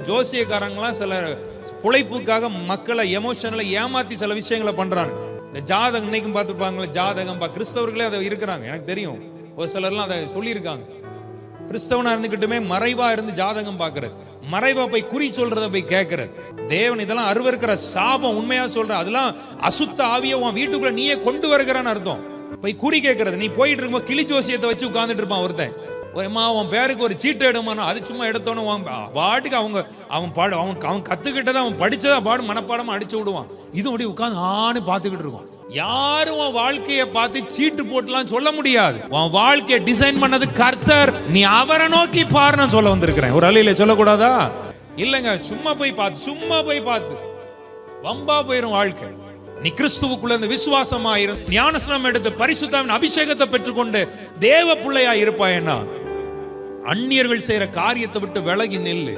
ஜோசியக்காரங்களாம் சில புழைப்புக்காக மக்களை எமோஷனலை ஏமாத்தி சில விஷயங்களை பண்றாங்க. இந்த ஜாதகம் இன்னைக்கும் பார்த்துருப்பாங்களே, ஜாதகம் கிறிஸ்தவர்களே அதை இருக்கிறாங்க. எனக்கு தெரியும், ஒரு சிலர்லாம் அதை சொல்லியிருக்காங்க. கிறிஸ்தவனா இருந்துகிட்டுமே மறைவா இருந்து ஜாதகம் பார்க்கறது, மறைவா போய் குறி சொல்றத போய் கேட்கறது. தேவன் இதெல்லாம் அருவருக்கிற சாபம். உண்மையா சொல்ற, அதெல்லாம் அசுத்த ஆவிய உன் வீட்டுக்குள்ள நீயே கொண்டு வருகிறான்னு அர்த்தம். போய் குறி கேட்கறது. நீ போயிட்டு இருக்கும்போது கிளி ஜோசியத்தை வச்சு உட்கார்ந்துட்டு இருப்பான் ஒருத்தன். அவன் பேருக்கு ஒரு சீட்டு எடுமானோ, அது சும்மா எடுத்தோன்னு பாட்டுக்கு அவன் கத்துக்கிட்டதை அவன் படிச்சதா பாடு மனப்பாடமா அடிச்சு விடுவான். இது அப்படி உட்கார்ந்து ஆன்னு பார்த்துக்கிட்டு இருக்கும். யாரும் உன் வாழ்க்கையை பார்த்து சீட்டு போட்டுலாம் சொல்ல முடியாது. உன் வாழ்க்கையை டிசைன் பண்ணது கர்த்தர். நீ அவரை நோக்கி பாருன்னு சொல்ல வந்திருக்கிறேன். ஒரு அலையில சொல்லக்கூடாதா? இல்லைங்க, சும்மா போய் பார்த்து வம்பா போயிரும் வாழ்க்கை. நீ கிறிஸ்துவுக்குள்ள இருந்து விசுவாசமா இருந்து ஞானஸ்நானம் எடுத்து பரிசுத்தாவின் அபிஷேகத்தை பெற்றுக்கொண்டு தேவ பிள்ளையா இருப்பாயன்னா, அந்நியர்கள் செய்யற காரியத்தை விட்டு விலகி நில்லு.